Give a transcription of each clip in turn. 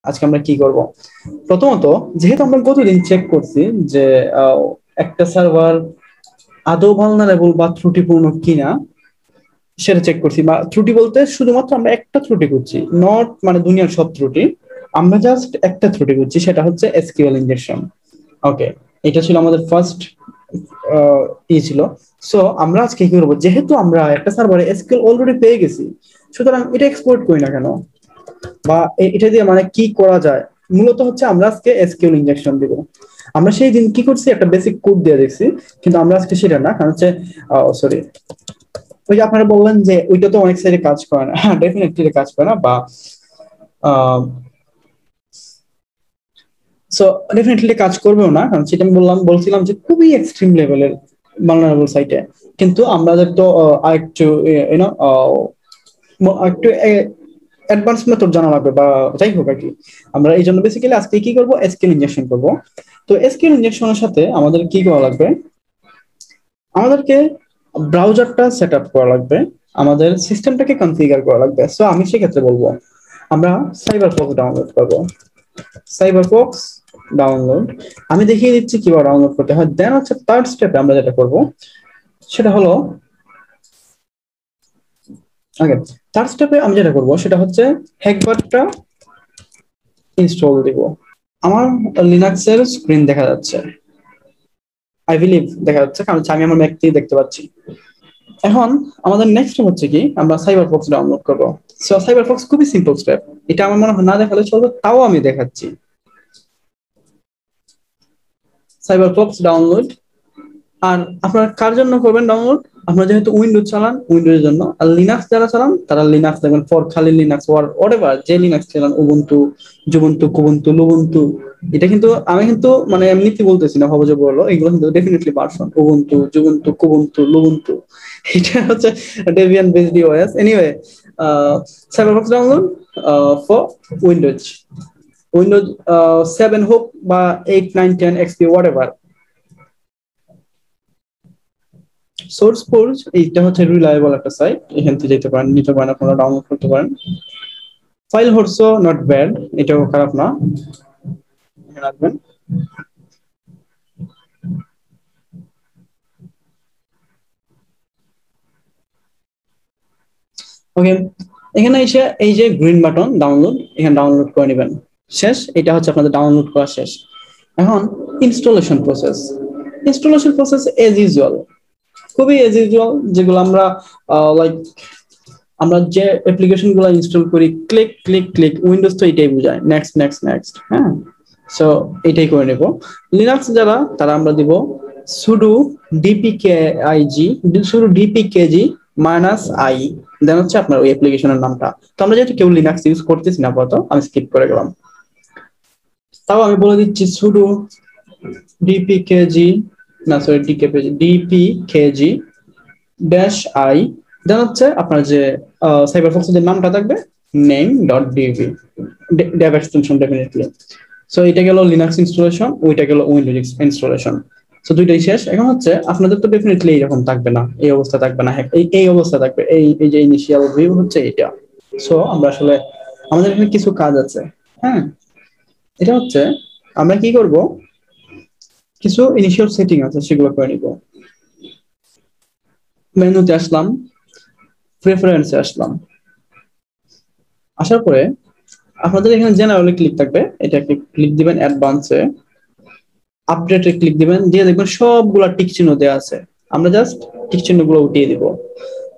আজকে আমরা কি করব? প্রথমত, যেহেতু আমরা গতদিন চেক করছি যে একটা সার্ভার আদৌ ভালনারেবল বা ত্রুটিপূর্ণ কিনা, সেটা চেক করছি। বা ত্রুটি বলতে শুধুমাত্র আমরা একটা ত্রুটি করছি, নট মানে দুনিয়ার সব ত্রুটি। আমরা জাস্ট একটা ত্রুটি করছি, সেটা হচ্ছে এসকিউএল ইনজেকশন। ওকে, এটা ছিল আমাদের ফার্স্ট ছিল। সো আমরা আজকে কি করবো, যেহেতু আমরা একটা সার্ভারে এসকিউএল অলরেডি পেয়ে গেছি, সুতরাং এটা এক্সপোর্ট করি না কেন, বা এটা দিয়ে মানে কি করা যায়। মূলত হচ্ছে আমরা আজকে এসকিউএল ইনজেকশন দিব। আমরা সেই দিন কি করছি, একটা বেসিক কোড দিয়ে দেখছি, কিন্তু আমরা আজকে সেটা না, কারণ হচ্ছে সরি, ওই যে আপনারা বললেন যে ওইটা তো অনেক সাইডে কাজ করে না। হ্যাঁ, ডেফিনেটলি কাজ করে না, বা সো ডেফিনেটলি কাজ করবেও না, কারণ সেটা আমি বলছিলাম যে খুবই এক্সট্রিম লেভেলের ভালনারেবল সাইটে। কিন্তু আমাদের তো আরেকটু ইউনো একটু অ্যাডভান্স মেথড জানা লাগবে, বা যাই হোক আর কি। আমরা এই জন্য বেসিক্যালি আজকে কি করবো, এসকিউএল ইনজেকশন করবো। তো এসকিউএল ইনজেকশনের সাথে আমাদের কি করা লাগবে, আমাদেরকে ব্রাউজারটা সেট আপ করা লাগবে, আমাদের সিস্টেমটাকে কনফিগার করা লাগবে। সো আমি সেক্ষেত্রে বলবো আমরা সাইবারফক্স ডাউনলোড করবো। সাইবারফক্স ডাউনলোড আমি দেখিয়ে দিচ্ছি কিভাবে ডাউনলোড করতে হয়। দেন হচ্ছে থার্ড স্টেপে আমরা যেটা করব সেটা হলো, আগে থার্ড স্টেপে আমি যেটা করব সেটা হচ্ছে হ্যাকবারটা ইনস্টল দিব। আমার লিনাক্সের স্ক্রিন দেখা যাচ্ছে, আই বিলিভ দেখা যাচ্ছে, কারণ আমি আমার ম্যাক থেকে দেখতে পাচ্ছি। এখন আমাদের নেক্সট স্টেপ হচ্ছে কি, আমরা সাইবারফক্স ডাউনলোড করব। সো সাইবারফক্স খুবই সিম্পল স্টেপ, এটা আমার মনে হয় না দেখালে চলবে, তাও আমি দেখাচ্ছি। সাইবারফক্স ডাউনলোড। আর আপনারা কার জন্য করবেন ডাউনলোড, আপনারা যেহেতু উইন্ডোজ চালান উইন্ডোজের জন্য, আর লিনাক্স যারা চালান তারা লিনাক্স দেখবেন, ফর খালি লিনাক্স ওয়ার ওয়াটএভার যে লিনাক্স চালান, উবুন্টু, জুবুন্টু, কুবুন্টু, লুবুন্টু। এটা কিন্তু আমি কিন্তু মানে এমনিতে বলতেছি না, ভাবো যে বলো, এগুলো কিন্তু definitely version, Ubuntu, Xubuntu, Kubuntu, Lubuntu. এটা হচ্ছে Debian based OS. Anyway, Cyberfox download for Windows, Windows 7 হোক বা 8, 9, 10, XP ওয়াটএভার। সোর্স ফোর্স এইটা হচ্ছে রিলায়েবল একটা সাইট, এখান থেকে যেতে পারেন, নিতে পারেন, আপনারা ডাউনলোড করতে পারেন। ফাইল হোর্সও নট ব্যাড, এটাও খারাপ না, রাখবেন। ওকে, এখানে এসে এই যে গ্রিন বাটন ডাউনলোড, এখানে ডাউনলোড করে নেবেন। শেষ, এটা হচ্ছে আপনাদের ডাউনলোড করা শেষ। এখন installation process, installation process age usual, খুবই এজ ইউজুয়াল, যেগুলো আমরা লাইক আমরা যে অ্যাপ্লিকেশন গুলো ইনস্টল করি, ক্লিক ক্লিক ক্লিক, উইন্ডোজ তো এটাই বোঝায়, নেক্সট নেক্সট নেক্সট। হ্যাঁ, সো এটাই করে নেব। লিনাক্স যারা, তারা আমরা দিব সুডো ডিপিকেআইজি, সুডো ডিপিকেজি মাইনাস আই, দেন হচ্ছে আপনার ওই অ্যাপ্লিকেশনের নামটা। তো আমরা যেহেতু কেউ লিনাক্স ইউজ করতেছি না আপাতত, আমি স্কিপ করে গেলাম। তাও আমি বলে দিচ্ছি সুডো ডিপিকেজি, না সরি ডিকেপিজি, ডিপিকেজি ড্যাশ আই, দেন হচ্ছে আপনার যে সাইবারফক্সের যে নামটা থাকবে, name dot DB, Dave extension definitely. So এটা গেল লিনাক্স ইনস্টলেশন, ওইটা গেল উইন্ডোজ ইনস্টলেশন। সো দুইটাই শেষ। এখন হচ্ছে আপনাদের তো ডেফিনেটলি এইরকম থাকবে না, এই অবস্থা থাকবে না, এই অবস্থা থাকবে, এই যে ইনিশিয়াল ভিউ হচ্ছে এটা। সো আমরা আসলে আমাদের এখানে কিছু কাজ আছে। হ্যাঁ, এটা হচ্ছে আমরা কি করব, কিছু ইনিশিয়াল সেটিং আছে সেগুলো করে নিব। মেনুতে আসলাম, প্রেফারেন্সে আসলাম, আসার পরে আপনাদের এখানে জেনারেলে ক্লিক থাকবে, এটা ক্লিক দিবেন, অ্যাডভান্সে আপডেটে ক্লিক দিবেন, দিয়ে দেখবেন সবগুলা টিক চিহ্ন দেওয়া আছে। আমরা জাস্ট টিক চিহ্নগুলো উঠিয়ে দিব,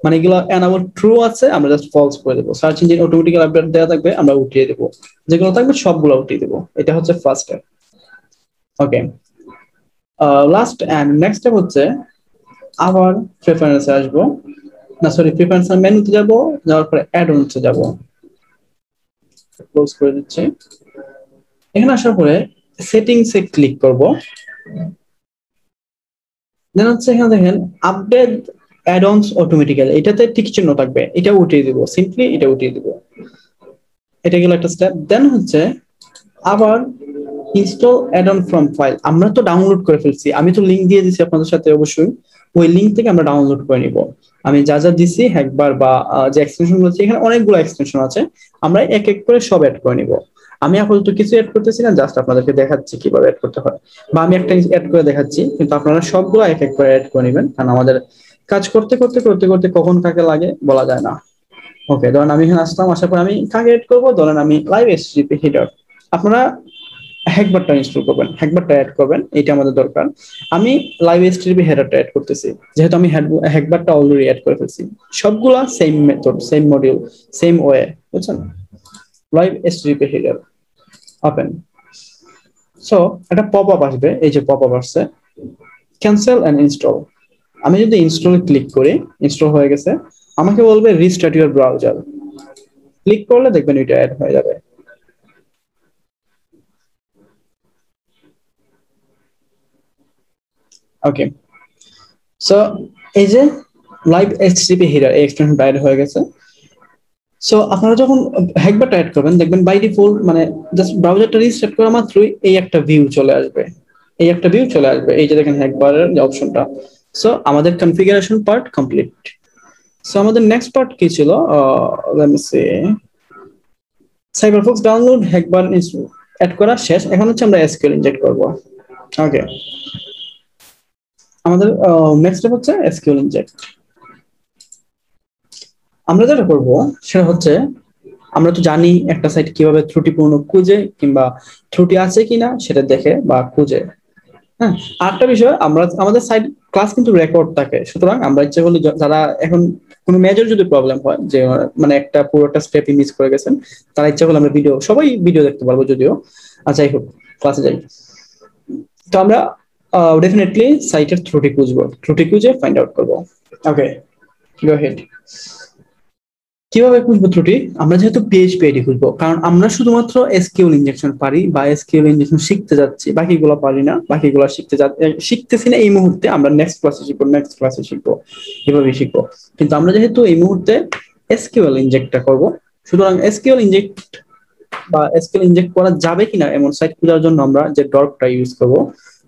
মানে এগুলো এনাবল ট্রু আছে, আমরা জাস্ট ফলস করে দেবো। সার্চ ইঞ্জিন অটোমেটিক্যাল আপডেট দেওয়া থাকবে, আমরা উঠিয়ে দেবো, যেগুলো থাকবে সবগুলো উঠিয়ে দেবো। এটা হচ্ছে first step. Okay, last and next step হচ্ছে আবার প্রেফারেন্সে আসবো, না সরি, প্রেফারেন্স মেনুতে যাব, যাওয়ার পরে অ্যাড অনসে যাব, ক্লোজ করে দিচ্ছি। এখানে আসার পরে সেটিংস এ ক্লিক করব, দেন হচ্ছে এখানে দেখেন আপডেট অ্যাড-অনস অটোমেটিক্যালি, এটাতে টিক চিহ্ন থাকবে, এটা উঠিয়ে দিব, সিম্পলি এটা উঠিয়ে দিব। এটা গেল একটা স্টেপ। দেন হচ্ছে আবার ইনস্টল অ্যাড-অন ফ্রম ফাইল, আমরা তো ডাউনলোড করে ফেলছি, আমি তো লিংক দিয়ে দিছি আপনাদের সাথে, অবশ্যই ওই লিংক থেকে আমরা ডাউনলোড করে নিব। আমি যা যা দিছি একবার, বা যে এক্সটেনশন আছে, এখানে অনেকগুলো এক্সটেনশন আছে, আমরা এক এক করে সব অ্যাড করে নিব। আমি আপাতত কিছু অ্যাড করতেছি না, জাস্ট আপনাদেরকে দেখাচ্ছি কিভাবে অ্যাড করতে হয়, বা আমি একটা অ্যাড করে দেখাচ্ছি, কিন্তু আপনারা সবগুলো এক এক করে অ্যাড করে নেবেন, কারণ আমাদের কাজ করতে করতে করতে করতে কখন কাকে লাগে বলা যায় না। ওকে, ধরেন আমি এখানে আসলাম, আসার পর আমি কাকে এড করবো, ধরেন আমি লাইভ এসটিপি হেডার, আপনারা হ্যাকবারটা ইনস্টল করবেন, হ্যাকবারটা অ্যাড করবেন, এটা আমাদের দরকার। আমি লাইভ এসটিপি হেডারটা অ্যাড করতেছি, যেহেতু আমি হ্যাকবারটা অলরেডি অ্যাড করে ফেলছি। সবগুলা same method, same module, same way, বুঝছেন? Live STP header open. So একটা পপ আপ আসবে, এই যে পপ আপ আসছে, ক্যান্সেল এন্ড ইনস্টল। আমি যদি ইনস্টলে ক্লিক করি, ইনস্টল হয়ে গেছে, আমাকে বলবে রিস্টার্ট ইউর ব্রাউজার। ক্লিক করলে দেখবেন এটা অ্যাড হয়ে যাবে। ওকে, সো এই যে লাইভ এইচটিটিপি হেডার এই এক্সটেনশনটা অ্যাড হয়ে গেছে। সো আপনারা যখন হ্যাকবারটা অ্যাড করবেন, দেখবেন বাই ডিফল্ট মানে জাস্ট ব্রাউজারটা রিস্টার্ট করা মাত্রই এই একটা ভিউ চলে আসবে, এই একটা ভিউ চলে আসবে, এই যে দেখেন হ্যাকবারের যে অপশনটা। সো আমাদের কনফিগারেশন পার্ট কমপ্লিট। সো আমাদের নেক্সট পার্ট কি ছিল, let me see, Cyberfox download HackBar add করা শেষ, এখন হচ্ছে আমরা এসকিউএল ইনজেক্ট করব। ওকে, আমাদের নেক্সট স্টেপ হচ্ছে এসকিউএল ইনজেক্ট। আমরা যেটা করব সেটা হচ্ছে, আমরা তো জানি একটা সাইট কিভাবে ত্রুটিপূর্ণ খুঁজে কিংবা ত্রুটি আছে কিনা সেটা দেখে বা খুঁজে। হ্যাঁ, আরেকটা বিষয়, আমরা আমাদের সাইট ক্লাস কিন্তু রেকর্ড থাকে, সুতরাং আমরা ইচ্ছা করলে যারা এখন কোনো মেজর যদি প্রবলেম হয় যে মানে একটা পুরোটা স্টেপই মিস করে গেছেন, তারা ইচ্ছা করলে আমরা ভিডিও, সবাই ভিডিও দেখতে পারবো যদিও। আচ্ছা, যাই হোক, ক্লাসে যাই। তো আমরা ডেফিনেটলি সাইটের ত্রুটি খুঁজবো, ত্রুটি খুঁজে ফাইন্ড আউট করবো। ওকে, গো হেড। কিভাবে খুঁজবো ত্রুটি? আমরা যেহেতু পিএইচপি আইডি খুঁজবো, কারণ আমরা শুধুমাত্র এসকিউএল ইনজেকশন পারি বা এসকিউএল ইনজেকশন শিখতে যাচ্ছি, বাকিগুলো পারি না, বাকিগুলো শিখতেছি না এই মুহূর্তে, আমরা নেক্সট ক্লাসে শিখবো, নেক্সট ক্লাসে শিখবো, এভাবেই শিখবো। কিন্তু আমরা যেহেতু এই মুহূর্তে এসকিউএল ইনজেক্টটা করব, সুতরাং এসকিউএল ইনজেক্ট বা এসকিউএল ইনজেক্ট করা যাবে কিনা এমন সাইট খোঁজার জন্য আমরা যে ডটটা ইউজ করব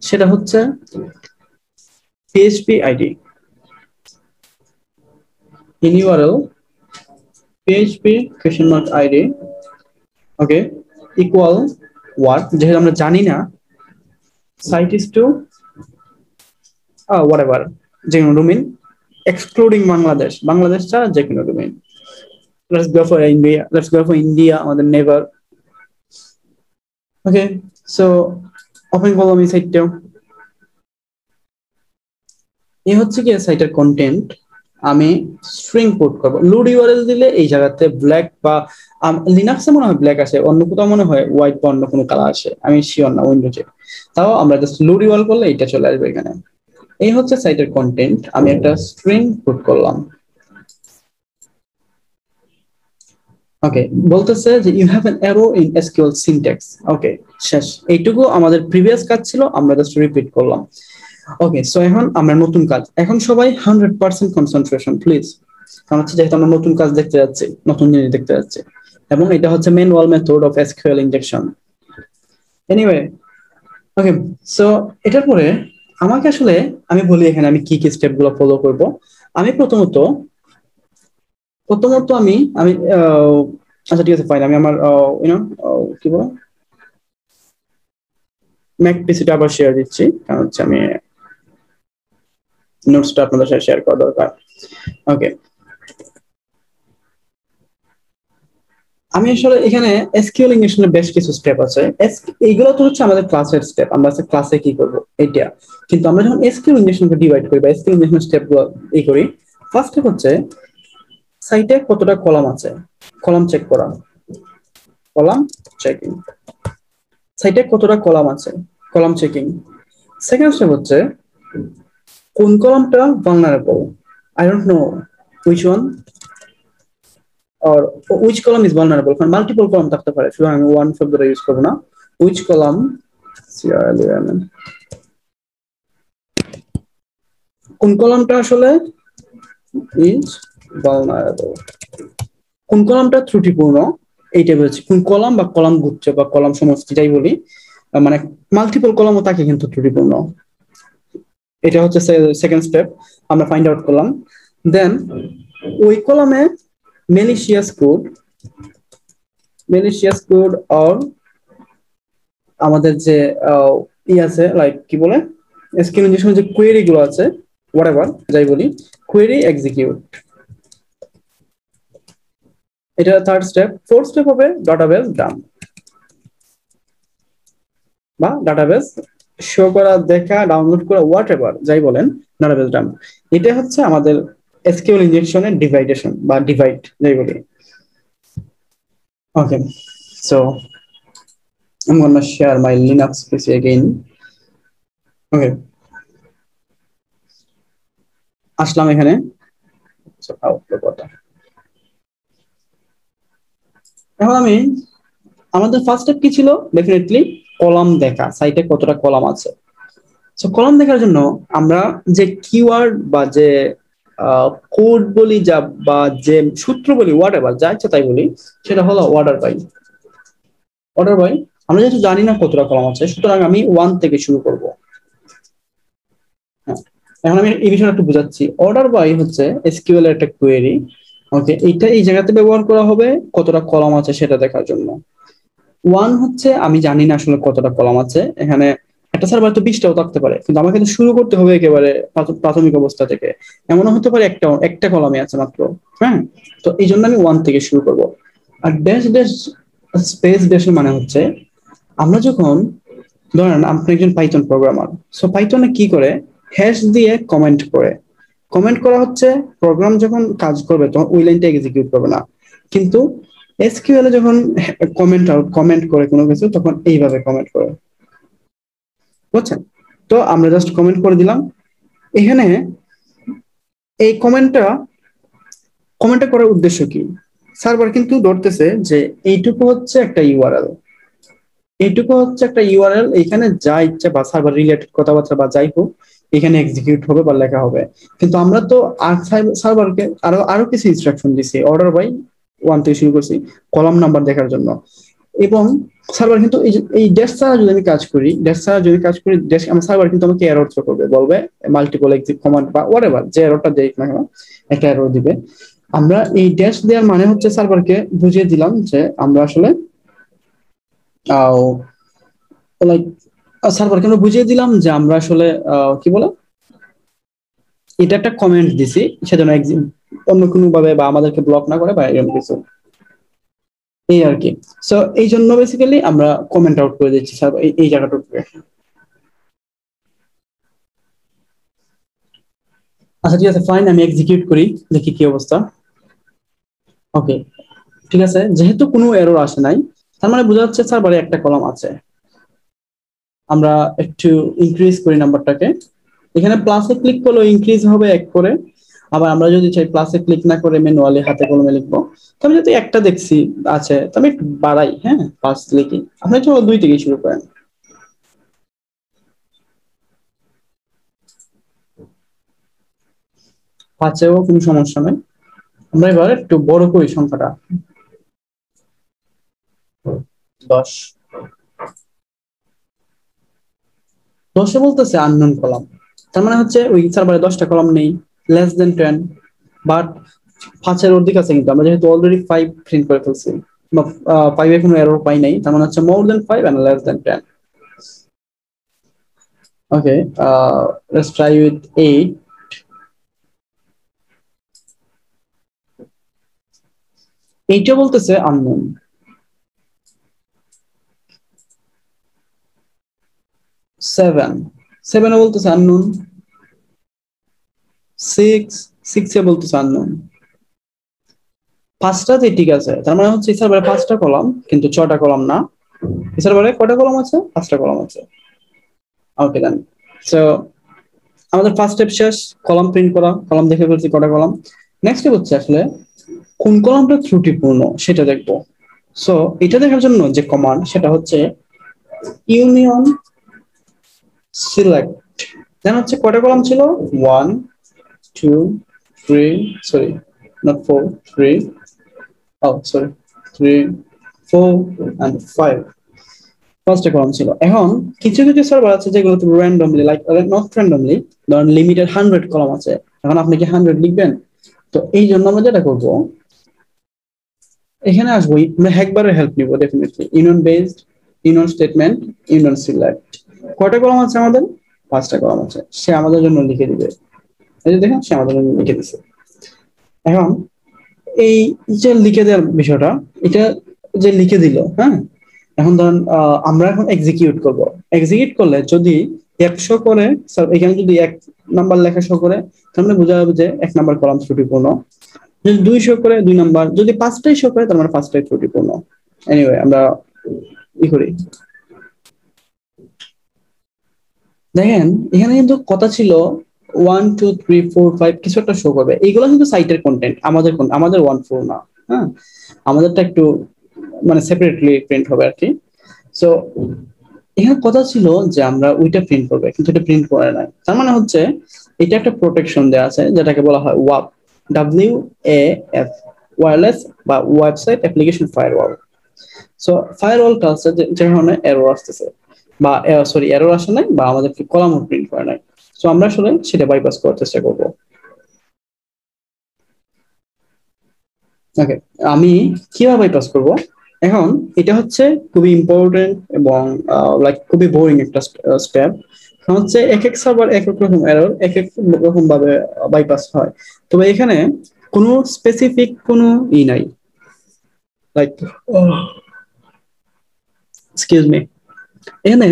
সেটা হচ্ছে PHP ID in URL PHP !id, okay, equal what, যেহেতু আমরা জানি না, site is to whatever, যে কোনো ডোমেইন এক্সক্লুডিং বাংলাদেশ, বাংলাদেশ ছাড়া যে কোনো domain. let's go for India, আমাদের নেভার। ওকে, সো ওপেন করলাম এই সাইটটাও। এই হচ্ছে কি সাইটের কন্টেন্ট। আমি স্ট্রিং পুট করব, লোড ইউআরএল দিলে এই জায়গাতে ব্ল্যাক বা লিনাক্সে মনে হয় ব্ল্যাক আসে, অন্য কোথাও মনে হয় হোয়াইট বা অন্য কোনো কালার আসে, আমি শিওর না উইন্ডোজে। তাও আমরা জাস্ট লোড ইউআরএল করলে এটা চলে আসবে এখানে। এই হচ্ছে সাইটের কন্টেন্ট, আমি একটা স্ট্রিং পুট করলাম। ওকে, বলতেছে যে you have an error in SQL syntax. Okay, শেষ, এইটুকু আমাদের প্রিভিয়াস কাজ ছিল, আমরা জাস্ট রিপিট করলাম। ওকে, সো এখন আমরা নতুন কাজ, এখন সবাই 100% কনসেন্ট্রেশন প্লিজ, কারণ হচ্ছে যেহেতু আমরা নতুন কাজ দেখতে যাচ্ছি, নতুন জিনিস দেখতে যাচ্ছি, এবং এটা হচ্ছে manual method of SQL injection. Anyway, okay, so এটার পরে আমাকে আসলে, আমি বলি এখানে আমি কি কি স্টেপ গুলো ফলো করব। আমি প্রথমত আমি আমি আচ্ছা ঠিক আছে ফাইন, আমি আমার কি বল ম্যাক পিসিটা আবার শেয়ার দিচ্ছি, কারণ হচ্ছে আমি নোটসটা আপনাদের সাথে শেয়ার করা দরকার। ওকে, আমি আসলে এখানে এসকিউএল ইনজেকশনের বেশ কিছু স্টেপ আছে, এইগুলো তো হচ্ছে আমাদের ক্লাসের স্টেপ, আমরা ক্লাসে কি করব এটা। কিন্তু আমরা যখন এসকিউএল ইনজেকশনকে ডিভাইড করি বা এসকিউএল ইনজেকশন স্টেপ গুলো করি, ফার্স্ট স্টেপ হচ্ছে সাইটে কতটা কলাম আছে, কলাম চেক করা, কলাম চেকিং, সাইটে কতটা কলাম আছে, কলাম চেকিং। সেকেন্ড স্টেপ হচ্ছে কোন কলামটা vulnerable, I don't know which one or which column is vulnerable, কারণ মাল্টিপল কলাম থাকতে পারে, শুধু আমি ওয়ান শব্দটা ইউজ করব না। which column কোন কলামটা আসলে is vulnerable, কোন কলামটা ত্রুটিপূর্ণ, এইটা বলছি, কোন কলাম বা কলাম গুচ্ছ বা কলাম সমষ্টি যাই বলি, মানে মাল্টিপল কলামও থাকে কিন্তু ত্রুটিপূর্ণ। এটা হচ্ছে সেকেন্ড স্টেপ, আমরা ফাইন্ড আউট করলাম। দেন ওই কলামে malicious code or আমাদের যে ই আছে লাইক কি বলে এসকিউএল ইনজেকশন যে কোয়েরি গুলো আছে হোয়াটএভার যাই বলি কোয়েরি এক্সিকিউট, এটা থার্ড স্টেপ। ফোর্থ স্টেপ হবে ডাটাবেস ডাম্প বা ডাটাবেস শো করা, দেখা, ডাউনলোড করা, হোয়াটএভার যাই বলেন, ডাটাবেস ডাম্প। এটা হচ্ছে আমাদের এসকিউএল ইনজেকশনের ডিভাইডেশন বা ডিভাইড যাই বলি। Okay, so I'm gonna share my Linux PC again. Okay, আসলাম এখানে। এখন আমি আমাদের ফার্স্ট স্টেপ কি ছিল, ডেফিনেটলি কলাম দেখা, সাইটে কতটা কলাম আছে। সো কলাম দেখার জন্য আমরা যে কিওয়ার্ড বা যে কোড বলি যা বা যে সূত্র বলি হোয়াটএভার যা ইচ্ছা তাই বলি, সেটা হলো অর্ডার বাই। অর্ডার বাই আমরা যেহেতু জানি না কতটা কলাম আছে, সুতরাং আমি 1 থেকে শুরু করব। হ্যাঁ, এখন আমি এই বিষয়টা একটু বোঝাচ্ছি। অর্ডার বাই হচ্ছে এসকিউএল এর একটা কোয়েরি। ওকে, এইটা এই জায়গাতে ব্যবহার করা হবে কতটা কলাম আছে সেটা দেখার জন্য। 1 হচ্ছে আমি জানি না আসলে কতটা কলাম আছে এখানে, একটা সার্ভার তো 20টাও থাকতে পারে, কিন্তু আমাকে তো শুরু করতে হবে একেবারে প্রাথমিক অবস্থা থেকে। এমনও হতে পারে একটা একটা কলামে আছে মাত্র। হ্যাঁ, তো এই জন্য আমি 1 থেকে শুরু করব। আর ড্যাশ ড্যাশ স্পেস ড্যাশের মানে হচ্ছে আমরা যখন ধরেন আপনি একজন পাইথন প্রোগ্রামার, সো পাইথনে কি করে হ্যাশ দিয়ে কমেন্ট করে, কমেন্ট করা হচ্ছে প্রোগ্রাম যখন কাজ করবে তখন ওই লাইনটা এক্সিকিউট করবে না, কিন্তু এসকিউএল এ যখন কমেন্ট করে কোনো কিছু তখন এইভাবে কমেন্ট করে, বুঝছেন? তো আমরা জাস্ট কমেন্ট করে দিলাম এখানে। এই কমেন্টটা করার উদ্দেশ্য কি? সার্ভার কিন্তু ধরতেছে যে এইটুকু হচ্ছে একটা ইউআরএল, এইটুকু হচ্ছে একটা ইউআরএল, এখানে যা ইচ্ছা বা সার্ভার রিলেটেড কথাবার্তা বা যাই হোক এখানে এক্সিকিউট হবে বা লেখা হবে। কিন্তু আমরা তো সার্ভারকে আরো আরো কিছু ইনস্ট্রাকশন দিছি, অর্ডার বাই 1 থেকে শুরু করছি কলাম নাম্বার দেখার জন্য। এবং সার্ভার কিন্তু এই ড্যাশ ছাড়া যদি আমি কাজ করি, ড্যাশ আমার সার্ভার কিন্তু আমাকে এরর থ্রো করবে, বলবে মাল্টিপল এক্সিট কমান্ড বা হোয়াটএভার যে এররটা দেখ না কেন একটা এরর দিবে। আমরা এই ড্যাশ দেওয়ার মানে হচ্ছে সার্ভারকে বুঝিয়ে দিলাম যে আমরা আসলে লাইক সার্ভারকে আমরা বুঝিয়ে দিলাম যে আমরা আসলে কি বলে এটা একটা কমেন্ট দিছি, সেজন্য অন্য কোনো ভাবে বা আমাদেরকে ব্লক না করে বা এরকম কিছু, এই আর কি। সো এই জন্য বেসিক্যালি আমরা কমেন্ট আউট করে দিচ্ছি সার্ভার এই জায়গাটুকু। আচ্ছা ঠিক আছে, ফাইন, আমি এক্সিকিউট করি, দেখি কি অবস্থা। ওকে, ঠিক আছে, যেহেতু কোনো এরর আসে নাই তার মানে বোঝা যাচ্ছে সার্ভারে একটা কলাম আছে। আমরা একটু ইনক্রিজ করি নাম্বারটাকে, এখানে প্লাসে ক্লিক করলে ইনক্রিজ হবে 1 করে। আবার আমরা যদি চাই প্লাসে ক্লিক না করে ম্যানুয়ালি হাতে কলমে লিখবো, তো আমি যদি একটা দেখছি আছে তো আমি একটু বাড়াই, হ্যাঁ প্লাস লিখি। আপনি চলো 2 থেকে শুরু করেন। 5এও কোনো সমস্যা নেই। আমরা এবার একটু বড় করি সংখ্যাটা, 10। 10-এ বলতেছে আননোন কলাম, তার মানে হচ্ছে ওই সার্ভারে 10টা কলাম নেই, লেস দেন 10। বাট 5-এর অধিক আছে, কিন্তু আমরা যেহেতু অলরেডি 5 প্রিন্ট করে ফেলছি বা 5 এ কোনো এরর পাই নাই, তার মানে হচ্ছে more than 5 and less than 10। Okay, let's try with 8। এইটা বলতেছে আননোন। 7, 7-এ বলতেছে আননোন। 6, 6-এ বলতেছে আননোন। 5টাতে ঠিক আছে, তার মানে হচ্ছে সার্ভারে 5টা কলাম কিন্তু 6টা কলাম না। সার্ভারে কয়টা কলাম আছে? 5টা কলাম আছে। ওকে দেন, সো আমাদের ফার্স্ট স্টেপ শেষ, কলাম প্রিন্ট করা, কলাম দেখে ফেলছি কটা কলাম। নেক্সট স্টেপ হচ্ছে আসলে কোন কলামটা ত্রুটিপূর্ণ সেটা দেখবো। সো এটা দেখার জন্য যে কমান্ড সেটা হচ্ছে ইউনিয়ন সিলেক্ট। দেন হচ্ছে কয়টা কলাম ছিল? 1 2 3, সরি নট 4, 3, সরি 3 4 and 5 ফার্স্টে কলাম ছিল। এখন কিছু কিছু সার্ভার আছে যেগুলো তুমি র্যান্ডমলি লাইক নট র্যান্ডমলি, ধরেন লিমিটেড 100 কলাম আছে, এখন আপনি কি 100 লিখবেন? তো এই জন্য আমরা যেটা করবো, এখানে আসবো, আমরা একবারের হেল্প নিব definitely union based union statement, union select. কয়টা কলাম আছে আমাদের? 5টা কলাম আছে। সে আমাদের জন্য লিখে দিবে। এই যে দেখেন, সে আমাদের জন্য লিখে দিছে। এখন এই যে লিখে দেওয়ার বিষয়টা, এটা যে লিখে দিল, হ্যাঁ, এখন ধরেন আমরা এখন এক্সিকিউট করব। এক্সিকিউট করলে যদি 100 করে, এখানে যদি 1 নাম্বার লেখা শো করে, তার মানে বোঝা যাবে যে 1 নাম্বার কলাম ত্রুটিপূর্ণ। যদি 200 করে 2 নাম্বার, যদি 5টাই শো করে তার মানে 5টাই ত্রুটিপূর্ণ। এনিওয়ে আমরা ই করি। দেখেন এখানে কিন্তু কথা ছিল 1 2 3 4 5 কিছু একটা শো করবে। এইগুলো কিন্তু সাইটের কন্টেন্ট, আমাদের 1 4 না। হ্যাঁ, আমাদেরটা একটু মানে সেপারেটলি প্রিন্ট হবে আর কি। সো এখানে কথা ছিল যে আমরা ওইটা প্রিন্ট করবে, কিন্তু এটা প্রিন্ট করে নাই। তার মানে হচ্ছে এটা একটা প্রোটেকশন দেওয়া আছে, যেটাকে বলা হয় ওয়াপ, WAF, ওয়্যারলেস বা ওয়েবসাইট অ্যাপ্লিকেশন ফায়ারওয়াল। সো ফায়ারওয়ালটা হচ্ছে যে কারণে এরর আসতেছে, বা সরি এরর আসে নাই, বা আমাদেরকে কলামও প্রিন্ট করে নাই। সো আমরা আসলে সেটা বাইপাস করার চেষ্টা করবো। ওকে, আমি কিভাবে বাইপাস করব? এখন এটা হচ্ছে খুবই ইম্পর্টেন্ট এবং লাইক খুবই বোরিং একটা স্টেপ। হচ্ছে এক এক সার্ভার এক এক রকম এরর এক এক রকম ভাবে বাইপাস হয়। তবে এখানে কোনো স্পেসিফিক কোনো নাই, লাইক এক্সকিউজ মি, এখানে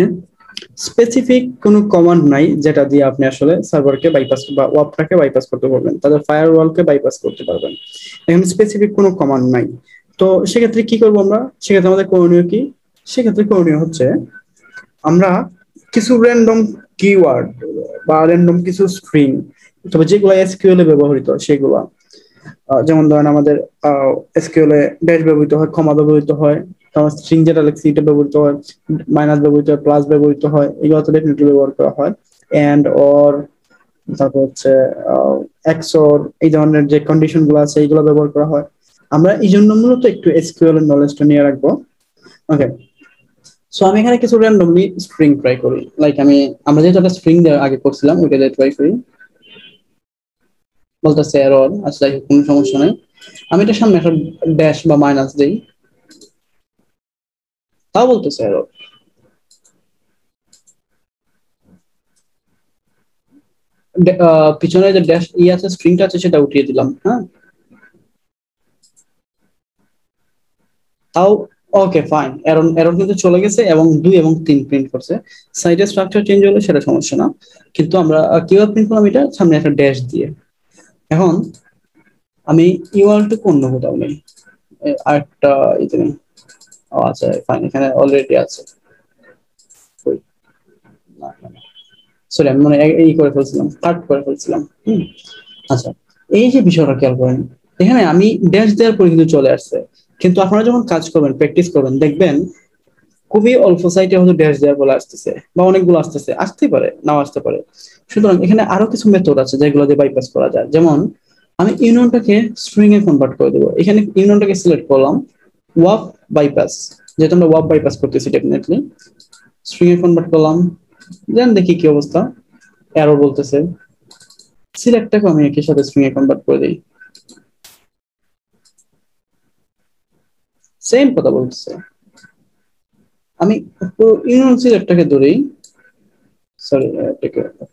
স্পেসিফিক কোনো কমান্ড নাই যেটা দিয়ে আপনি আসলে সার্ভারকে বাইপাস বা ওয়েবটাকে বাইপাস করতে পারবেন, তাদের ফায়ারওয়ালকে বাইপাস করতে পারবেন। এখানে স্পেসিফিক কোনো কমান্ড নাই। তো সেক্ষেত্রে কি করবো আমরা? সেক্ষেত্রে আমাদের করণীয় কি? সেক্ষেত্রে করণীয় হচ্ছে আমরা কিছু র্যান্ডম কিওয়ার্ড বা র্যান্ডম কিছু স্ট্রিং, তবে যেগুলো এসকিউএল এ ব্যবহৃত সেগুলা, যেমন ধরেন আমাদের এসকিউএল এ ড্যাশ ব্যবহৃত হয়, কমা ব্যবহৃত হয়, তারপর স্ট্রিং যেটা লিখছি এটা ব্যবহৃত হয়, মাইনাস ব্যবহৃত হয়, প্লাস ব্যবহৃত হয়, এগুলো তো ডেফিনেটলি ব্যবহার করা হয়। এন্ড অর, তারপর হচ্ছে এক্সঅর, এই ধরনের যে কন্ডিশন গুলো আছে এইগুলো ব্যবহার করা হয়। আমরা এই জন্য মূলত একটু এসকিউএল এর নলেজটা নিয়ে রাখবো। ওকে, সো আমি এখানে কিছু র্যান্ডমলি স্ট্রিং ট্রাই করি, লাইক আমরা যেহেতু একটা স্ট্রিং আগে করছিলাম ওইটা দিয়ে ট্রাই করি। বলতেছে এরর, আচ্ছা যাই হোক, কোনো সমস্যা নেই। আমি এটার সামনে একটা ড্যাশ বা মাইনাস দেই, তাও বলতেছে এরর। পিছনে যে ড্যাশ আছে স্ট্রিংটা আছে সেটা উঠিয়ে দিলাম, হ্যাঁ, তাও ওকে ফাইন। এরর এরর কিন্তু চলে গেছে এবং 2 এবং 3 প্রিন্ট করছে। সাইডের স্ট্রাকচার চেঞ্জ হলে সেটা সমস্যা না, কিন্তু আমরা কিভাবে প্রিন্ট করলাম? এটা সামনে একটা ড্যাশ দিয়ে। এখন আমি ইউআরএল টু অন্য কোথাও নেই, আরেকটা ইতে নেই। আচ্ছা ফাইন, এখানে অলরেডি আছে। সরি আমি মানে এই করে ফেলছিলাম, কাট করে ফেলছিলাম। আচ্ছা, এই যে বিষয়টা খেয়াল করেন, এখানে আমি ড্যাশ দেওয়ার পরে কিন্তু চলে আসছে, কিন্তু আপনারা যখন কাজ করবেন, প্র্যাকটিস করবেন, দেখবেন খুবই অল্প সাইটে হয়তো ড্যাশ দেওয়ার বলে আসতেছে, বা অনেকগুলো আসতেছে, আসতেই পারে নাও আসতে পারে। সুতরাং এখানে আরো কিছু মেথড আছে যেগুলো দিয়ে বাইপাস করা যায়। যেমন আমি ইউনিয়নটাকে স্ট্রিং এ কনভার্ট করে দেবো। এখানে ইউনিয়নটাকে সিলেক্ট করলাম, ওয়াপ বাইপাস, যেহেতু আমরা ওয়াপ বাইপাস করতেছি ডেফিনেটলি, স্ট্রিং এ কনভার্ট করলাম। দেন দেখি কি অবস্থা, এরর বলতেছে। সিলেক্টটাকে আমি একই সাথে স্ট্রিং এ কনভার্ট করে দিই, সেম কথা বলতেছে। আমি ইউনিয়ন সিলেক্টটাকে ধরেই, সরি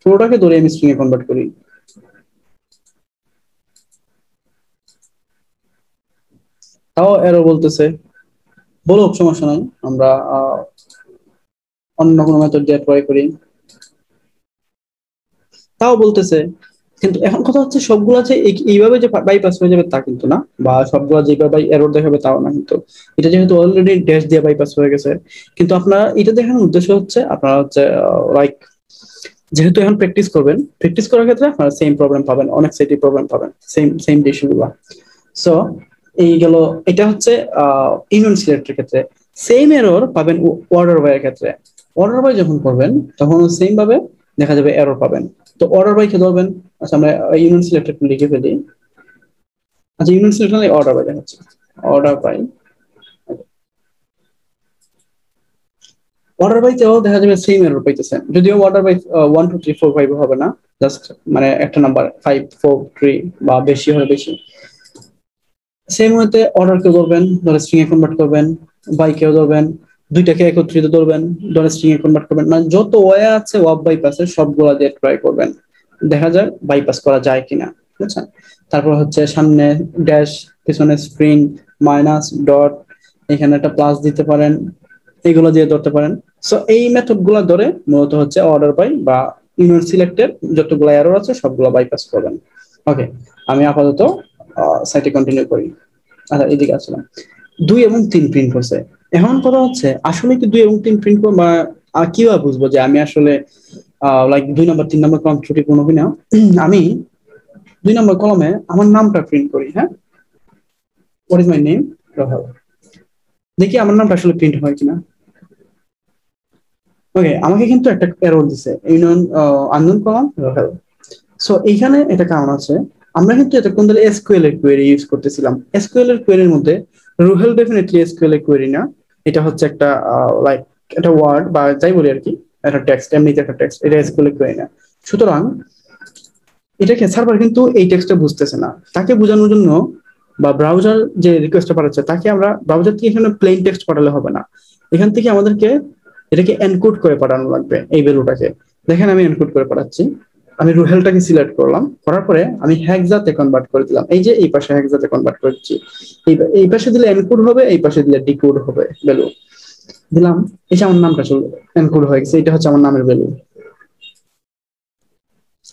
পুরোটাকে ধরে আমি স্ট্রিং এ কনভার্ট করি, তাও এরর বলতেছে। বলুক, সমস্যা নাই, আমরা অন্য কোনো মেথড দিয়ে ট্রাই করি, তাও বলতেছে। কিন্তু এখন কথা হচ্ছে সবগুলা যে এইভাবে যে বাইপাস হয়ে যাবে তা কিন্তু না, বা সবগুলা যেভাবে এরর দেখাবে তাও না। কিন্তু এটা যেহেতু অলরেডি ড্যাশ দিয়ে বাইপাস হয়ে গেছে, কিন্তু আপনারা এটা দেখানোর উদ্দেশ্য হচ্ছে আপনারা হচ্ছে লাইক, যেহেতু এখন প্র্যাকটিস করবেন, প্র্যাকটিস করার ক্ষেত্রে আপনারা সেম প্রবলেম পাবেন, অনেক সেটি প্রবলেম পাবেন, সেম সেম ইস্যুগুলো। সো এই গেল, এটা হচ্ছে ইউনিয়ন সিলেক্টের ক্ষেত্রে। সেম এরর পাবেন অর্ডার বাই এর ক্ষেত্রে। অর্ডার বাই যখন করবেন তখন সেম ভাবে দেখা যাবে এরর পাবেন। তো অর্ডার বাই কে ধরবেন, আচ্ছা আমরা ইউনিয়ন সিলেক্ট একটু লিখে ফেলি। আচ্ছা ইউনিয়ন সিলেক্ট মানে অর্ডার বাই দেখাচ্ছে, অর্ডার বাই। অর্ডার বাইতেও দেখা যাবে সেম এরর পাইতেছেন, যদিও অর্ডার বাই 1 2 3 4 5 হবে না, জাস্ট মানে একটা নাম্বার 5 4 3 বা বেশি হলে বেশি। সেম ওয়েতে অর্ডার কেউ ধরবেন, ধরে স্ট্রিং এ কনভার্ট করবেন, বাই কেউ ধরবেন, দুইটাকে একত্রিত ধরবেন, ধরে স্ট্রিং এ কনভার্ট করবেন, মানে যত ওয়ে আছে ওয়াব বাইপাসে সবগুলা দিয়ে ট্রাই করবেন, দেখা যায় বাইপাস করা যায় কিনা, বুঝছেন? তারপর হচ্ছে সামনে ড্যাশ, পিছনে স্প্রিং, মাইনাস, ডট, এখানে একটা প্লাস দিতে পারেন, এগুলো দিয়ে ধরতে পারেন। সো এই মেথড গুলা ধরে মূলত হচ্ছে অর্ডার বাই বা ইউনিয়ন সিলেক্টের যতগুলো এরর আছে সবগুলো বাইপাস করবেন। ওকে, আমি আপাতত সাইটে কন্টিনিউ করি। আচ্ছা, এদিকে আসলাম, 2 এবং 3 প্রিন্ট করছে। এখন কথা হচ্ছে আসলে কি 2 এবং 3 প্রিন্ট করবো, বা কিভাবে বুঝবো যে আমি আসলে লাইক 2 নম্বর 3 নম্বর কলম ত্রুটিপূর্ণ কিনা? আমি 2 নম্বর কলমে আমার নামটা প্রিন্ট করি, হ্যাঁ, what is my name, Rahul. দেখি আমার নামটা আসলে প্রিন্ট হয় কিনা। ওকে, আমাকে কিন্তু একটা এরর দিছে, union unknown column Rahul. So এইখানে এটা কারণ আছে, আমরা কিন্তু এতক্ষণ ধরে এসকিউএল এর কোয়েরি ইউজ করতেছিলাম। এসকিউএল এর কোয়েরির মধ্যে রুহেল ডেফিনেটলি এসকিউএল এর কোয়েরি না, এটা হচ্ছে একটা লাইক একটা ওয়ার্ড বা যাই বলি আর কি, একটা টেক্সট, এমনিতে একটা টেক্সট, এটা এসকিউএল এর কোয়েরি না। সুতরাং এটাকে সার্ভার কিন্তু এই টেক্সটটা বুঝতেছে না, তাকে বোঝানোর জন্য বা ব্রাউজার যে রিকোয়েস্টটা পাঠাচ্ছে তাকে আমরা ব্রাউজার থেকে এখানে প্লেন টেক্সট পাঠালে হবে না, এখান থেকে আমাদেরকে এটাকে এনকোড করে পাঠানো লাগবে এই ভ্যালুটাকে। দেখেন আমি এনকোড করে পাঠাচ্ছি, আমি রুহেলটাকে সিলেক্ট করলাম, করার পরে আমি হ্যাকজাতে কনভার্ট করে দিলাম, এই যে এই পাশে হ্যাকজাতে কনভার্ট করছি, এই পাশে দিলে এনকোড হবে, এই পাশে দিলে ডিকোড হবে ভ্যালু। দিলাম, এই যে আমার নামটা চলে এনকোড হয়ে গেছে, এটা হচ্ছে আমার নামের ভ্যালু,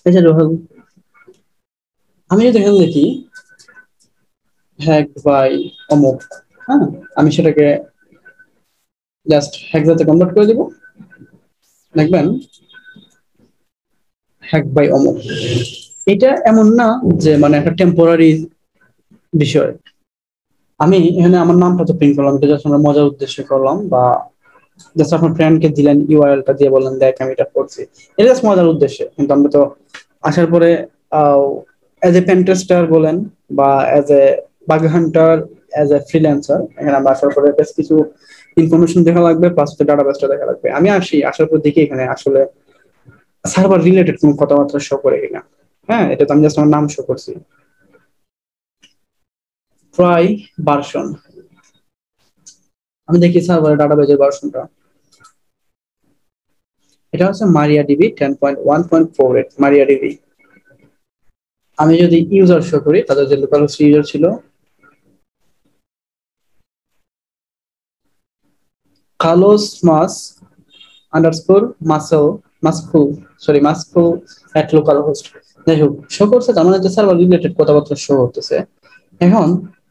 এই যে রুহেল। আমি যদি এখানে দেখি হ্যাক বাই অমুক, হ্যাঁ, আমি সেটাকে জাস্ট হ্যাকজাতে কনভার্ট করে দিব, দেখবেন হ্যাক বাই অমুক। এটা এমন না যে মানে একটা টেম্পোরারি বিষয়, আমি এখানে আমার নামটা তো প্রিন্ট করলাম, এটা জাস্ট আমরা মজার উদ্দেশ্যে করলাম, বা জাস্ট আপনার ফ্রেন্ডকে দিলেন ইউআরএলটা দিয়ে বললেন দেখ আমি এটা করছি, এটা জাস্ট মজার উদ্দেশ্যে। কিন্তু আমরা তো আসার পরে এজ এ পেন্টেস্টার বলেন বা as a bug hunter, as a freelancer, এখানে আমরা আসার পরে বেশ কিছু ইনফরমেশন দেখা লাগবে, প্লাস ডাটাবেসটা দেখা লাগবে। আমি আসার পর দেখি এখানে আসলে সার্ভার রিলেটেড কোনো কথাবার্তা শো করে কিনা। হ্যাঁ, এটা তো আমি জাস্ট আমার নাম শো করছি, ট্রাই ভার্সন, আমি দেখি সার্ভারের ডাটাবেজের ভার্সনটা, এটা হচ্ছে মারিয়া ডিবি 10.1.48 মারিয়া ডিবি। আমি যদি ইউজার শো করি, তাদের যে লোকাল হোস্ট ইউজার ছিল কার্লোস মাস আন্ডারস্কোর মাসেল মাসকু, সরি মাসকু এট লোকাল হোস্ট। যাই হোক, শো করছে, তার মানে যে সার্ভার রিলেটেড কথাবার্তা শো করতেছে। এখন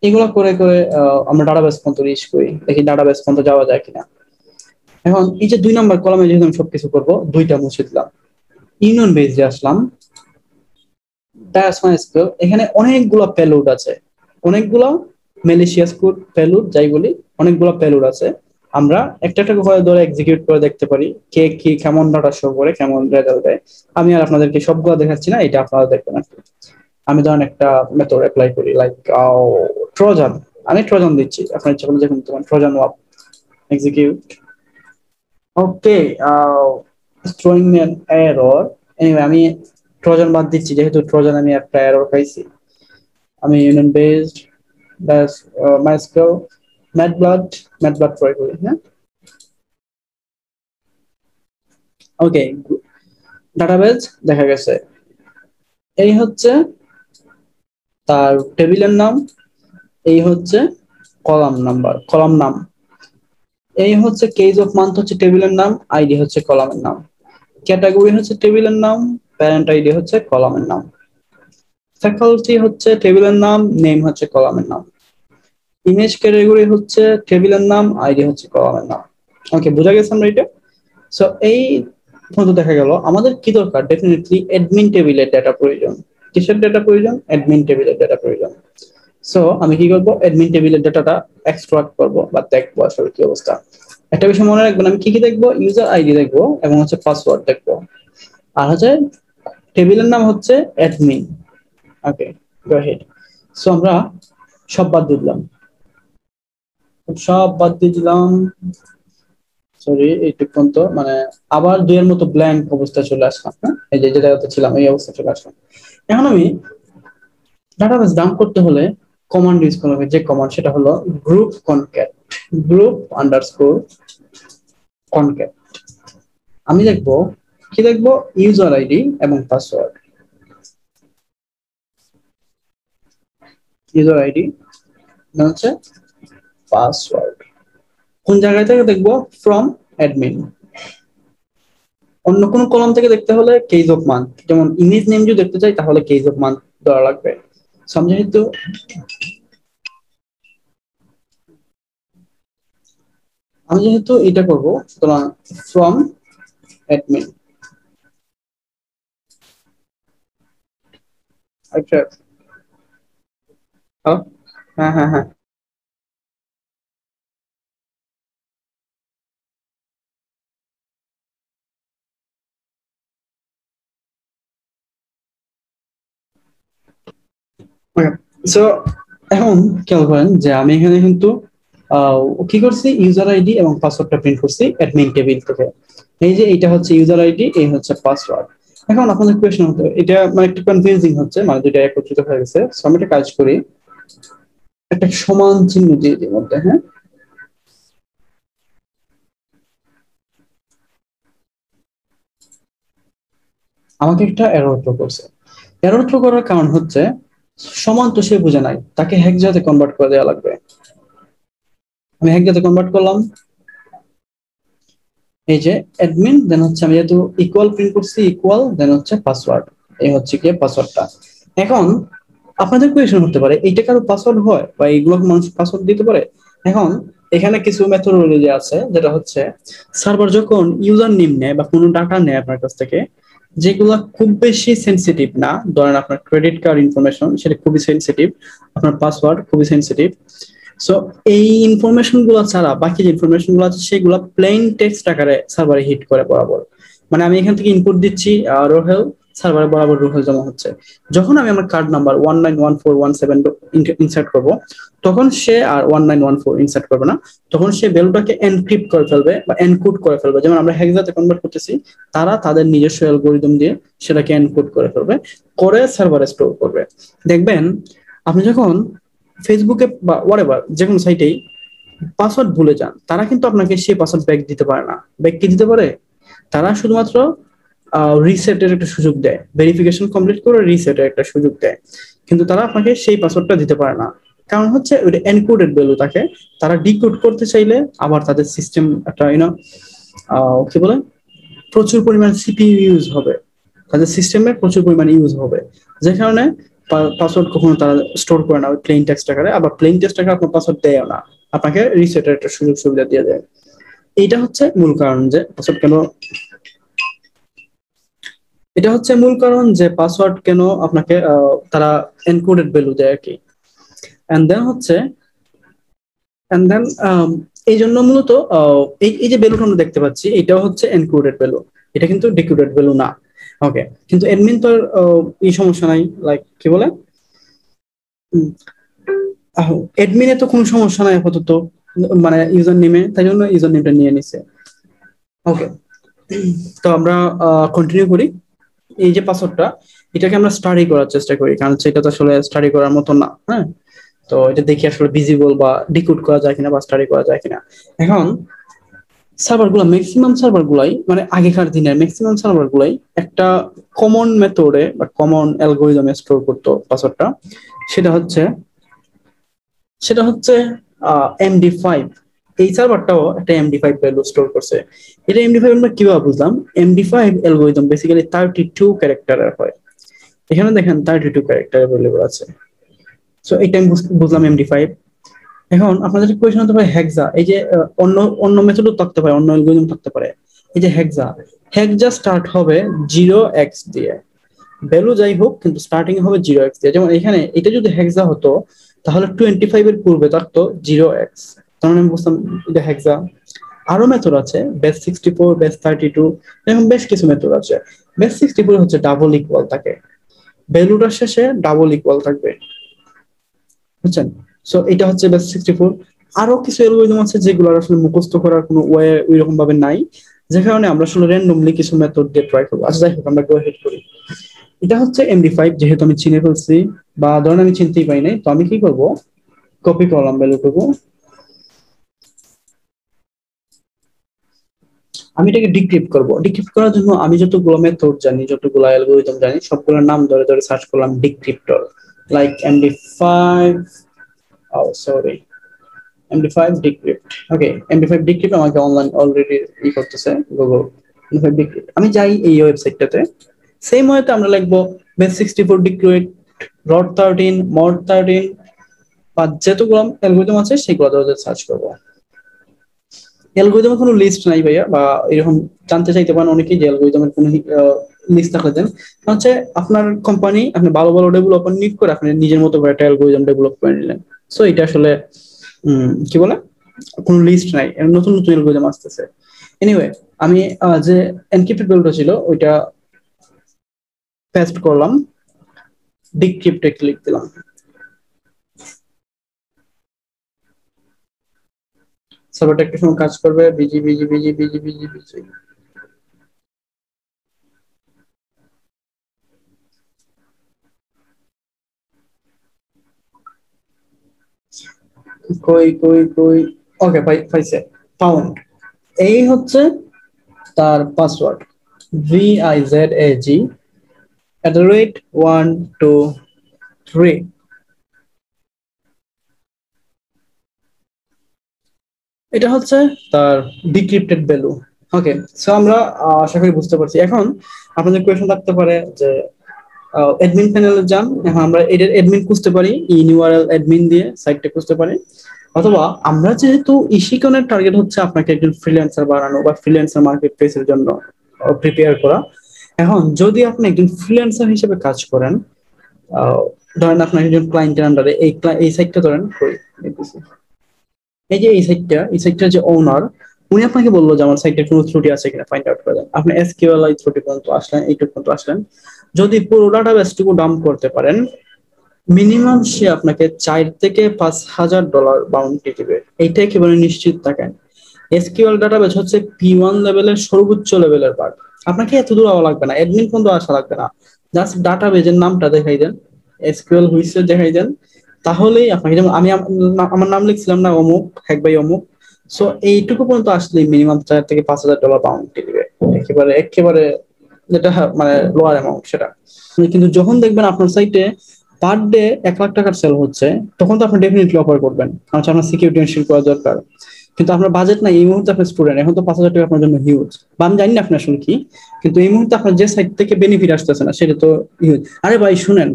এগুলো করে করে আমরা ডাটাবেস পর্যন্ত রিচ করি, দেখি ডাটাবেস পর্যন্ত যাওয়া যায় কিনা। এখন এই যে 2 নম্বর কলামে যেহেতু আমি সবকিছু করবো, দুইটা মুছে দিলাম, ইউনিয়ন বেজে আসলাম, ডায়াসমাইস্কেল, এখানে অনেকগুলো পেলোড আছে, অনেকগুলো মেলিশিয়াস কোড পেলোড যাই বলি, অনেকগুলো পেলোড আছে। আমরা একটা একটা করে ধরে এক্সিকিউট করে দেখতে পারি কে কি কেমন ডাটা শো করে, কেমন রেজাল্ট দেয়। আমি আর আপনাদেরকে সবগুলো দেখাচ্ছি না, এটা আপনারা দেখবেন আর কি। আমি ধরেন একটা মেথড অ্যাপ্লাই করি লাইক ট্রোজান, আমি ট্রোজান দিচ্ছি, আপনার ইচ্ছা করলে দেখুন তোমার ট্রোজান ওয়াপ execute. Okay, throwing me an error, anyway আমি ট্রোজান বাদ দিচ্ছি, যেহেতু ট্রোজান আমি একটা এরর পাইছি। আমি ইউনিয়ন বেসড ব্যাস মাইস্কেল ম্যাটব্লট ম্যাটব্লট ট্রাই করি, হ্যাঁ। ওকে, ডাটাবেজ দেখা গেছে, এই হচ্ছে তার টেবিলের নাম, এই হচ্ছে কলাম নাম্বার, কলাম নাম, এই হচ্ছে কেজ অফ মান্থ হচ্ছে টেবিলের নাম, আইডি হচ্ছে কলামের নাম, ক্যাটাগরি হচ্ছে টেবিলের নাম, প্যারেন্ট আইডি হচ্ছে কলামের নাম, ফ্যাকাল্টি হচ্ছে টেবিলের নাম, নেম হচ্ছে কলামের নাম, ইমেজ ক্যাটাগরি হচ্ছে টেবিলের নাম, আইডি হচ্ছে কলামের নাম। ওকে, বোঝা গেছে আমরা এটা। সো এই পর্যন্ত দেখা গেল আমাদের কি দরকার, ডেফিনেটলি অ্যাডমিন টেবিলের ডাটা প্রয়োজন। কিসের ডাটা প্রয়োজন? অ্যাডমিন টেবিলের ডাটা প্রয়োজন। সো আমি কি করবো, অ্যাডমিন টেবিলের ডাটাটা এক্সট্রাক্ট করবো বা দেখবো আসলে কি অবস্থা। একটা বিষয় মনে রাখবেন, আমি কি কি দেখবো, ইউজার আইডি দেখবো এবং হচ্ছে পাসওয়ার্ড দেখবো, আর হচ্ছে টেবিলের নাম হচ্ছে অ্যাডমিন। ওকে, গো হেড। সো আমরা সব বাদ দিয়ে দিলাম, সব বাদ দিয়ে দিলাম, সরি এইটুক পর্যন্ত, মানে আবার 2 এর মতো ব্ল্যাঙ্ক অবস্থা চলে আসলাম, হ্যাঁ, এই যে জায়গাতে ছিলাম এই অবস্থা চলে আসলাম। এখন আমি ডাটাবেস ডাম্প করতে হলে কমান্ড ইউজ করা হবে, যে কমান্ড সেটা হলো group concat, group underscore concat. আমি দেখবো কি দেখবো, ইউজার আইডি এবং পাসওয়ার্ড। ইউজার আইডি হচ্ছে পাসওয়ার্ড। কোন জায়গায় থেকে দেখবো, ফ্রম অ্যাডমিন। অন্য কোনো কলাম থেকে দেখতে হলে কেস অফ মান্থ, যেমন ইমেজ নেম যদি দেখতে চাই তাহলে কেস অফ মান্থ দেওয়া লাগবে। যেহেতু আমি যেহেতু এটা করবো, সুতরাং ফ্রম অ্যাডমিন। আচ্ছা, হ্যাঁ হ্যাঁ হ্যাঁ। সো এখন খেয়াল করেন যে আমি এখানে কিন্তু কি করছি, ইউজার আইডি এবং পাসওয়ার্ডটা প্রিন্ট করছি অ্যাডমিন টেবিল থেকে। এই যে এটা হচ্ছে ইউজার আইডি, এই হচ্ছে পাসওয়ার্ড। এখন আপনাদের কোয়েশ্চেন হতো, এটা মানে একটু কনফিউজিং হচ্ছে, মানে দুইটা একত্রিত হয়ে গেছে। সো আমি একটা কাজ করি, একটা সমান চিহ্ন দিয়ে দিই মধ্যে, হ্যাঁ। আমাকে একটা এরর থ্রো করছে। এরর থ্রো করার কারণ হচ্ছে সমান তো সে বুঝে নাই, তাকে হেক্সাতে কনভার্ট করে দেওয়া লাগবে। আমি হেক্সাতে কনভার্ট করলাম, এই যে অ্যাডমিন, দেন হচ্ছে আমি যেহেতু ইকুয়াল প্রিন্ট করছি, ইকুয়াল দেন হচ্ছে পাসওয়ার্ড। এই হচ্ছে কি পাসওয়ার্ডটা। এখন আপনাদের কোয়েশন হতে পারে এইটা কারো পাসওয়ার্ড হয় বা এইগুলো মানুষ পাসওয়ার্ড দিতে পারে। এখন এখানে কিছু মেথডোলজি আছে, যেটা হচ্ছে সার্ভার যখন ইউজার নেম নেয় বা কোনো ডাটা নেয় আপনার কাছ থেকে, যেগুলো খুব বেশি সেনসিটিভ না, ধরেন আপনার ক্রেডিট কার্ড ইনফরমেশন সেটা খুবই সেনসিটিভ, আপনার পাসওয়ার্ড খুবই সেনসিটিভ। সো এই ইনফরমেশন গুলো ছাড়া বাকি যে ইনফরমেশন গুলো আছে সেগুলো প্লেন টেক্সট আকারে সার্ভারে হিট করে বরাবর। মানে আমি এখান থেকে ইনপুট দিচ্ছি রোহেল, সার্ভারে বরাবর রোহেল জমা হচ্ছে। যখন আমি আমার কার্ড নাম্বার 191417 ইনসার্ট করব, তখন সে আর 1914 ইনসার্ট করবে না, তখন সে ভ্যালুটাকে এনক্রিপ্ট করে ফেলবে বা এনকোড করে ফেলবে। যেমন আমরা হেক্সাতে কনভার্ট করতেছি, তারা তাদের নিজস্ব অ্যালগরিদম দিয়ে সেটাকে এনকোড করে ফেলবে, করে সার্ভারে স্টোর করবে। দেখবেন আপনি যখন ফেসবুকে বা হোয়াটএভার যে কোনো সাইটেই পাসওয়ার্ড ভুলে যান, তারা কিন্তু আপনাকে সেই পাসওয়ার্ড ব্যাক দিতে পারে না। ব্যাক কি দিতে পারে, তারা শুধুমাত্র রিসেটের একটা সুযোগ দেয়, ভেরিফিকেশন কমপ্লিট করে রিসেটের একটা সুযোগ দেয়, কিন্তু তারা আপনাকে সেই পাসওয়ার্ডটা দিতে পারে না। কারণ হচ্ছে ওইটা এনকোডেড ভ্যালু থাকে, তারা ডিকোড করতে চাইলে আবার তাদের সিস্টেম একটা কি বলে, প্রচুর পরিমাণ সিপিইউ ইউজ হবে, তাদের সিস্টেমে প্রচুর পরিমাণ ইউজ হবে, যে কারণে পাসওয়ার্ড কখনো তারা স্টোর করে না ওই প্লেন টেক্সট আকারে। আবার প্লেন টেক্সট আকারে আপনার পাসওয়ার্ড দেয় না, আপনাকে রিসেটের একটা সুযোগ সুবিধা দিয়ে দেয়। এইটা হচ্ছে মূল কারণ যে পাসওয়ার্ড কেন, এটা হচ্ছে মূল কারণ যে পাসওয়ার্ড কেন আপনাকে তারা এনকোডেড ভ্যালু দেয় আর কি। এন্ড দেন হচ্ছে এন্ড দেন এই জন্য মূলত এই যে ভ্যালুটা আমরা দেখতে পাচ্ছি, এটাও হচ্ছে এনকোডেড ভ্যালু, এটা কিন্তু ডিকোডেড ভ্যালু না। ওকে, কিন্তু এডমিন তো এই সমস্যা নাই, লাইক কি বলে, এডমিনে তো কোনো সমস্যা নাই আপাতত, মানে ইউজার নেমে, তাই জন্য ইউজার নেমটা নিয়ে নিছে। ওকে, তো আমরা কন্টিনিউ করি। এই যে পাসওয়ার্ডটা, এটাকে আমরা স্টাডি করার চেষ্টা করি, কারণ সেটা তো আসলে স্টাডি করার মতো না, হ্যাঁ। তো এটা দেখি আসলে ভিজিবল বা ডিকোড করা যায় কিনা বা স্টাডি করা যায় কিনা। এখন সার্ভার গুলা, ম্যাক্সিমাম সার্ভার গুলাই, মানে আগেকার দিনের ম্যাক্সিমাম সার্ভার গুলাই একটা কমন মেথডে বা কমন অ্যালগোরিদমে স্টোর করতো পাসওয়ার্ডটা। সেটা হচ্ছে সেটা হচ্ছে MD5। এই সার্ভারটাও একটা MD5 ভ্যালু স্টোর করছে। এটা MD5 আমরা কিভাবে বুঝলাম, MD5 অ্যালগোরিদম বেসিক্যালি 32 ক্যারেক্টারের হয়। এখানে দেখেন 32 ক্যারেক্টার অ্যাভেলেবল আছে। সো এটা আমি বুঝলাম MD5। এখন আপনাদের কোয়েশ্চন হতে পারে হেক্সা, এই যে অন্য অন্য মেথডও থাকতে পারে, অন্য অ্যালগরিদম থাকতে পারে। এই যে হেক্সা, হেক্সা স্টার্ট হবে 0x দিয়ে, ভ্যালু যাই হোক কিন্তু স্টার্টিং হবে 0x দিয়ে। যেমন এখানে এটা যদি হেক্সা হতো তাহলে 25 এর পূর্বে থাকতো 0x, তার মানে বুঝতাম এটা হেক্সা। আরো মেথড আছে, বেস 64, বেস 32, এরকম বেশ কিছু মেথড আছে। বেস 64 হচ্ছে ডাবল ইকুয়াল থাকে, ভ্যালুটার শেষে ডাবল ইকুয়াল থাকবে, বুঝছেন। সো এটা হচ্ছে বেস 64। আরো কিছু অ্যালগরিদম আছে যেগুলো আসলে মুখস্থ করার কোনো ওয়ে ওইরকম ভাবে নাই, যে কারণে আমরা আসলে র্যান্ডমলি কিছু মেথড দিয়ে ট্রাই করবো। আচ্ছা যাই হোক, আমরা গো হেড করি। এটা হচ্ছে MD5, যেহেতু আমি চিনে ফেলছি, বা ধরেন আমি চিনতেই পাই নাই, তো আমি কি করব, কপি করলাম ভ্যালুটুকু, আমি এটাকে ডিক্রিপ্ট করব। ডিক্রিপ্ট করার জন্য আমি যতগুলো মেথড জানি, যতগুলো অ্যালগরিদম জানি, সবগুলোর নাম ধরে ধরে সার্চ করলাম ডিক্রিপ্টর, লাইক MD5, ও সরি, MD5 decrypt। ওকে, MD5 decrypt আমাকে অনলাইন অলরেডি করতেছে গুগল। MD5 decrypt, আমি যাই এই ওয়েবসাইটটাতে, সেম ওয়েতে আমরা লিখবো base64 decrypt, rod13, mod13 বা যতগুলো অ্যালগরিদম আছে সেগুলো ধরে সার্চ করবো। অ্যালগরিদমের কোনো লিস্ট নাই ভাইয়া, বা এরকম জানতে চাইতে পারেন অনেকেই যে অ্যালগরিদমের কোনো লিস্ট থাকলে দেন। হচ্ছে আপনার কোম্পানি, আপনি ভালো ভালো ডেভেলপার নিয়োগ করে আপনি নিজের মতো করে একটা অ্যালগরিদম ডেভেলপ করে নিলেন। সো এটা আসলে কি বলে, কোনো লিস্ট নাই, নতুন নতুন অ্যালগরিদম আসতেছে। এনিওয়ে, আমি যে এনক্রিপ্টেড ভ্যালুটা ছিল ওইটা পেস্ট করলাম, ডিক্রিপ্টে ক্লিক দিলাম। সার্ভারটা একটু সময় কাজ করবে, busy busy busy busy busy busy. কই কই কই, ওকে পাইছে, ফাউন্ড। এই হচ্ছে তার পাসওয়ার্ড, VIZAG@123। এটা হচ্ছে তার ডিক্রিপ্টেড ভ্যালু। ওকে, সো আমরা আশা করি বুঝতে পারছি। এখন আপনাদের কোয়েশ্চন থাকতে পারে যে অ্যাডমিন প্যানেলে যান, এখন আমরা এটার অ্যাডমিন খুঁজতে পারি, ইউআরএল অ্যাডমিন দিয়ে সাইটটা খুঁজতে পারি, অথবা আমরা যেহেতু ইশিকনের টার্গেট হচ্ছে আপনাকে একজন ফ্রিল্যান্সার বানানো বা ফ্রিল্যান্সার মার্কেট প্লেসের জন্য প্রিপেয়ার করা। এখন যদি আপনি একজন ফ্রিল্যান্সার হিসেবে কাজ করেন, ধরেন আপনার একজন ক্লায়েন্টের আন্ডারে, এই সাইটটা ধরেন, এই যে এই সাইটটার যে ওনার, উনি আপনাকে বললো যে আমার সাইটের কোনো ত্রুটি আছে কিনা ফাইন্ড আউট করে দেন। আপনি এসকিউএলআই ত্রুটি পর্যন্ত আসলেন, এইটুকু পর্যন্ত আসলেন, যদি পুরো ডাটাবেসটুকু ডাম্প করতে পারেন, মিনিমাম সে আপনাকে $4,000 থেকে $5,000 বাউন্টি দিবে। এইটা একেবারে নিশ্চিত থাকেন। এসকিউএল ডাটাবেস হচ্ছে P1 লেভেলের সর্বোচ্চ লেভেলের পার্ট। আপনাকে এত দূর আওয়া লাগবে না, অ্যাডমিন পর্যন্ত আসা লাগবে না, জাস্ট ডাটাবেজের নামটা দেখাই দেন, এসকিউএল হুইসেল দেখাই দেন, তাহলেই আপনাকে, যেমন আমি আমার নাম লিখছিলাম না, অমুক হ্যাক বাই অমুক, সো এইটুকু পর্যন্ত আসলেই মিনিমাম $4,000 থেকে $5,000 বাউন্টি দিবে। একেবারে একেবারে যেটা মানে লোয়ার অ্যামাউন্ট সেটা। কিন্তু যখন দেখবেন আপনার সাইটে পার ডে $1,00,000 সেল হচ্ছে, তখন তো আপনি ডেফিনেটলি অফার করবেন, কারণ আপনার সিকিউরিটি এনশিওর করা দরকার। কিন্তু আপনার বাজেট নাই, এই মুহূর্তে আপনার স্টুডেন্ট, এখন তো $5,000 আপনার জন্য হিউজ, বা আমি জানি না আপনার আসলে কি, কিন্তু এই মুহূর্তে আপনার যে সাইট থেকে বেনিফিট আসতেছে না সেটা তো হিউজ। আরে ভাই শুনেন,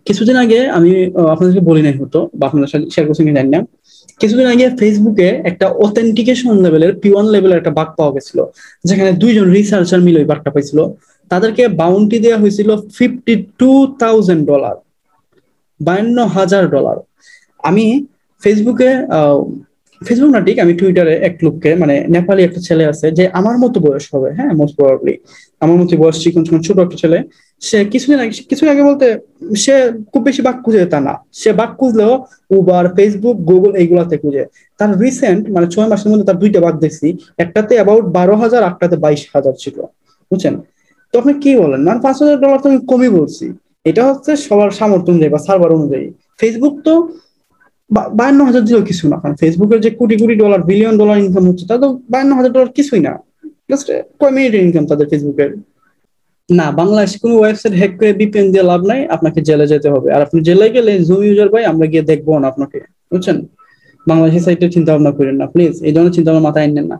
কিছুদিন আগে আমি আপনাদেরকে বলি নাই হতো, বা আপনাদের সাথে শেয়ার করছি জানি না, কিছুদিন আগে ফেসবুকে একটা অথেন্টিকেশন লেভেলের P1 লেভেলের একটা বাগ পাওয়া গেছিল, যেখানে দুইজন রিসার্চার মিলে ওই বাগটা পাইছিল। তাদেরকে বাউন্টি দেওয়া হয়েছিল $52,000, $52,000। আমি ফেসবুকে ফেসবুক না ঠিক, আমি টুইটারে এক লোককে, মানে নেপালি একটা ছেলে আছে, যে আমার মতো বয়স হবে, হ্যাঁ মোস্ট প্রবাবলি আমার মতো বয়স, চিকন চিকন ছোট একটা ছেলে। সে কিছুদিন আগে বলতে, সে খুব বেশি বাক খুঁজে তা না, সে বাক খুঁজলেও উবার, ফেসবুক, গুগল এইগুলাতে খুঁজে। তার রিসেন্ট মানে 6 মাসের মধ্যে তার দুইটা বাক দেখছি, একটাতে অ্যাবাউট 12,000, একটাতে 22,000 ছিল, বুঝছেন? তো আপনি কি বলেন, মানে $5,000 তো আমি কমই বলছি। এটা হচ্ছে সবার সামর্থ্য অনুযায়ী বা সার্ভার অনুযায়ী। ফেসবুক তো 52,000 দিলেও কিছু না, কারণ ফেসবুকের যে crore crore dollar, billion dollar income হচ্ছে, তা তো $52,000 কিছুই না। জাস্ট কয় মিনিটের ইনকাম তাদের ফেসবুকের। না, বাংলাদেশে কোনো ওয়েবসাইট হ্যাক করে VPN দিয়ে লাভ নাই, আপনাকে জেলে যেতে হবে। আর আপনি জেলে গেলে জুম ইউজার ভাই আমরা গিয়ে দেখবো না আপনাকে, বুঝছেন? বাংলাদেশের সাইটের চিন্তা ভাবনা করেন না প্লিজ, এই ধরনের চিন্তা ভাবনা মাথায় আনেন না।